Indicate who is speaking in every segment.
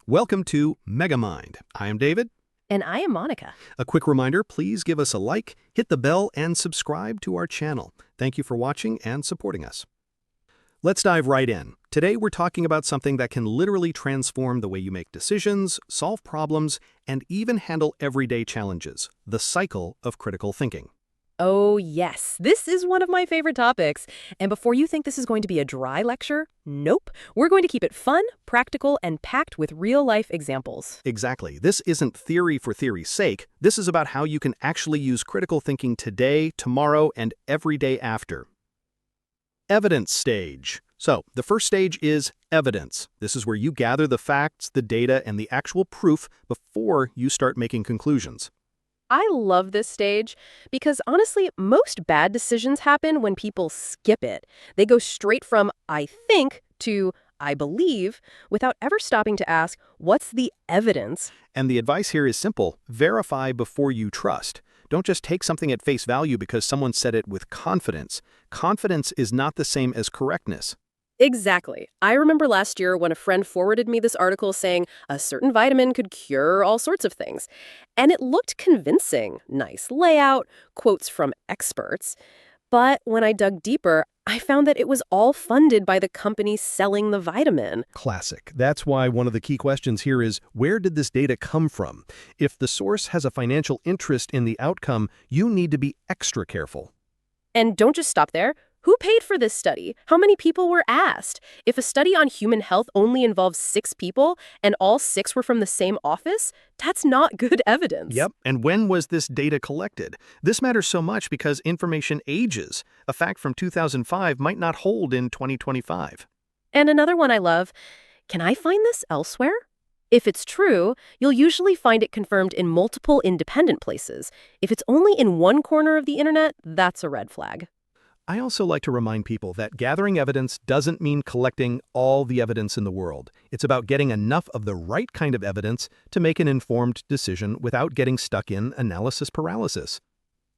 Speaker 1: Welcome to Megamind. I am David.
Speaker 2: And I am Monica.
Speaker 1: A quick reminder, please give us a like, hit the bell, and subscribe to our channel. Thank you for watching and supporting us. Let's dive right in. Today we're talking about something that can literally transform the way you make decisions, solve problems, and even handle everyday challenges, the cycle of critical thinking.
Speaker 2: Oh, yes. This is one of my favorite topics. And before you think this is going to be a dry lecture, nope. We're going to keep it fun, practical, and packed with real-life examples.
Speaker 1: Exactly. This isn't theory for theory's sake. This is about how you can actually use critical thinking today, tomorrow, and every day after. Evidence stage. So, the first stage is evidence. This is where you gather the facts, the data, and the actual proof before you start making conclusions.
Speaker 2: I love this stage because, honestly, most bad decisions happen when people skip it. They go straight from "I think" to "I believe" without ever stopping to ask, what's the evidence?
Speaker 1: And the advice here is simple. Verify before you trust. Don't just take something at face value because someone said it with confidence. Confidence is not the same as correctness.
Speaker 2: Exactly. I remember last year when a friend forwarded me this article saying a certain vitamin could cure all sorts of things. And it looked convincing. Nice layout, quotes from experts. But when I dug deeper, I found that it was all funded by the company selling the vitamin.
Speaker 1: Classic. That's why one of the key questions here is, where did this data come from? If the source has a financial interest in the outcome, you need to be extra careful.
Speaker 2: And don't just stop there. Who paid for this study? How many people were asked? If a study on human health only involves 6 people and all 6 were from the same office, that's not good evidence.
Speaker 1: Yep. And when was this data collected? This matters so much because information ages. A fact from 2005 might not hold in 2025.
Speaker 2: And another one I love, can I find this elsewhere? If it's true, you'll usually find it confirmed in multiple independent places. If it's only in one corner of the internet, that's a red flag.
Speaker 1: I also like to remind people that gathering evidence doesn't mean collecting all the evidence in the world. It's about getting enough of the right kind of evidence to make an informed decision without getting stuck in analysis paralysis.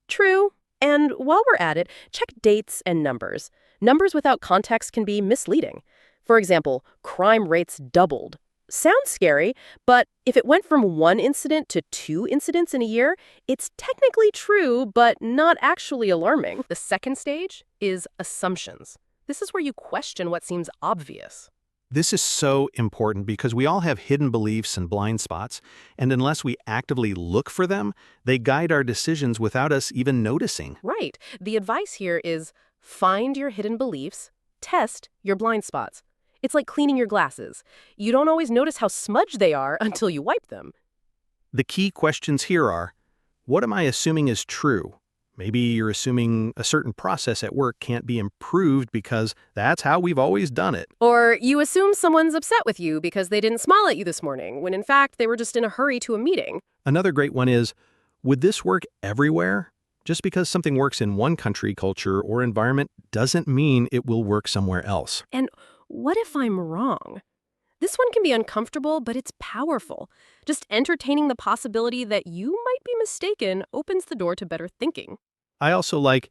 Speaker 2: True. And while we're at it, check dates and numbers. Numbers without context can be misleading. For example, crime rates doubled. Sounds scary, but if it went from 1 incident to 2 incidents in a year, it's technically true, but not actually alarming. The second stage is assumptions. This is where you question what seems obvious.
Speaker 1: This is so important because we all have hidden beliefs and blind spots, and unless we actively look for them, they guide our decisions without us even noticing.
Speaker 2: Right. The advice here is find your hidden beliefs, test your blind spots. It's like cleaning your glasses. You don't always notice how smudged they are until you wipe them.
Speaker 1: The key questions here are, what am I assuming is true? Maybe you're assuming a certain process at work can't be improved because that's how we've always done it.
Speaker 2: Or you assume someone's upset with you because they didn't smile at you this morning, when in fact they were just in a hurry to a meeting.
Speaker 1: Another great one is, would this work everywhere? Just because something works in one country, culture, or environment doesn't mean it will work somewhere else.
Speaker 2: And what if I'm wrong? This one can be uncomfortable, but it's powerful. Just entertaining the possibility that you might be mistaken opens the door to better thinking.
Speaker 1: I also like,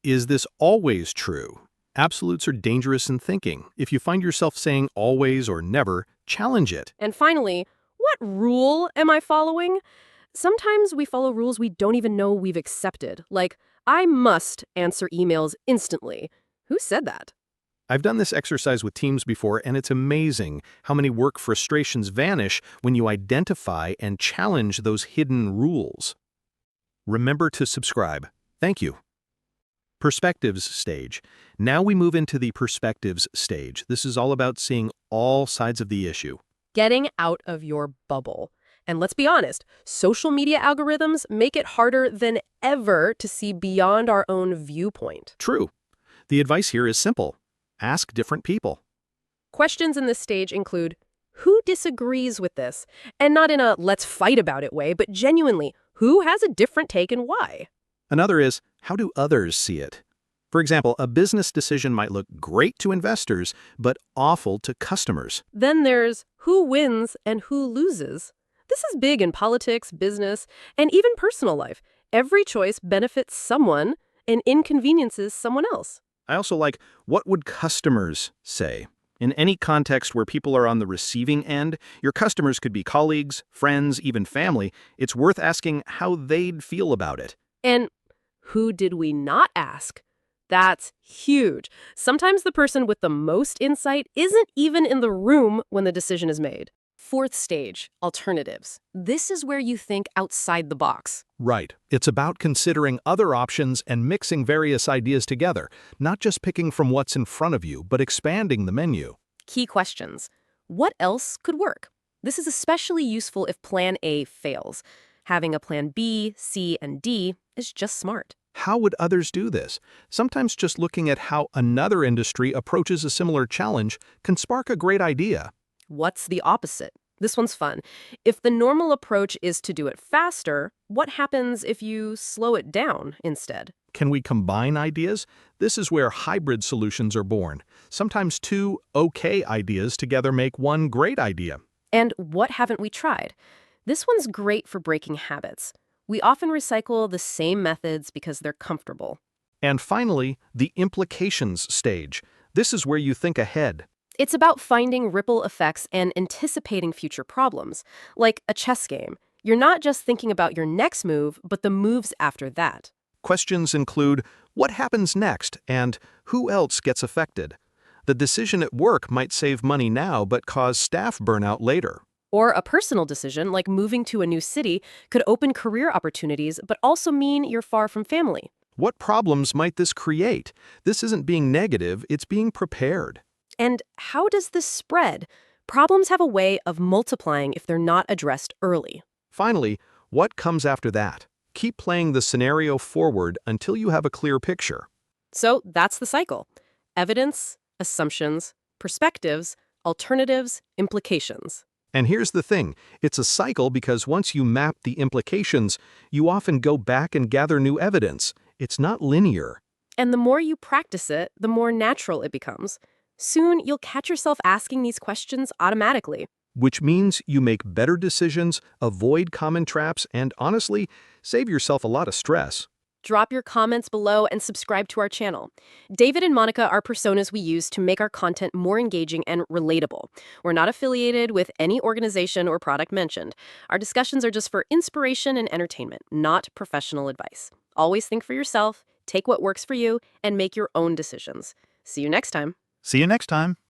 Speaker 1: is this always true? Absolutes are dangerous in thinking. If you find yourself saying always or never, challenge it.
Speaker 2: And finally, what rule am I following? Sometimes we follow rules we don't even know we've accepted, like, I must answer emails instantly. Who said that?
Speaker 1: I've done this exercise with teams before, and it's amazing how many work frustrations vanish when you identify and challenge those hidden rules. Remember to subscribe. Thank you. Perspectives stage. Now we move into the perspectives stage. This is all about seeing all sides of the issue.
Speaker 2: Getting out of your bubble. And let's be honest, social media algorithms make it harder than ever to see beyond our own viewpoint.
Speaker 1: True. The advice here is simple. Ask different people.
Speaker 2: Questions in this stage include, who disagrees with this? And not in a let's fight about it way, but genuinely, who has a different take and why?
Speaker 1: Another is, how do others see it? For example, a business decision might look great to investors, but awful to customers.
Speaker 2: Then there's who wins and who loses. This is big in politics, business, and even personal life. Every choice benefits someone and inconveniences someone else.
Speaker 1: I also like, what would customers say? In any context where people are on the receiving end, your customers could be colleagues, friends, even family, it's worth asking how they'd feel about it.
Speaker 2: And who did we not ask? That's huge. Sometimes the person with the most insight isn't even in the room when the decision is made. Fourth stage, alternatives. This is where you think outside the box.
Speaker 1: Right. It's about considering other options and mixing various ideas together, not just picking from what's in front of you, but expanding the menu.
Speaker 2: Key questions. What else could work? This is especially useful if plan A fails. Having a plan B, C, and D is just smart.
Speaker 1: How would others do this? Sometimes just looking at how another industry approaches a similar challenge can spark a great idea.
Speaker 2: What's the opposite? This one's fun. If the normal approach is to do it faster, what happens if you slow it down instead?
Speaker 1: Can we combine ideas? This is where hybrid solutions are born. Sometimes two okay ideas together make one great idea.
Speaker 2: And what haven't we tried? This one's great for breaking habits. We often recycle the same methods because they're comfortable.
Speaker 1: And finally, the implications stage. This is where you think ahead.
Speaker 2: It's about finding ripple effects and anticipating future problems, like a chess game. You're not just thinking about your next move, but the moves after that.
Speaker 1: Questions include, what happens next and who else gets affected? The decision at work might save money now but cause staff burnout later.
Speaker 2: Or a personal decision, like moving to a new city, could open career opportunities, but also mean you're far from family.
Speaker 1: What problems might this create? This isn't being negative, it's being prepared.
Speaker 2: And how does this spread? Problems have a way of multiplying if they're not addressed early.
Speaker 1: Finally, what comes after that? Keep playing the scenario forward until you have a clear picture.
Speaker 2: So that's the cycle. Evidence, assumptions, perspectives, alternatives, implications.
Speaker 1: And here's the thing, it's a cycle because once you map the implications, you often go back and gather new evidence. It's not linear.
Speaker 2: And the more you practice it, the more natural it becomes. Soon, you'll catch yourself asking these questions automatically.
Speaker 1: Which means you make better decisions, avoid common traps, and honestly, save yourself a lot of stress.
Speaker 2: Drop your comments below and subscribe to our channel. David and Monica are personas we use to make our content more engaging and relatable. We're not affiliated with any organization or product mentioned. Our discussions are just for inspiration and entertainment, not professional advice. Always think for yourself, take what works for you, and make your own decisions. See you next time.
Speaker 1: See you next time.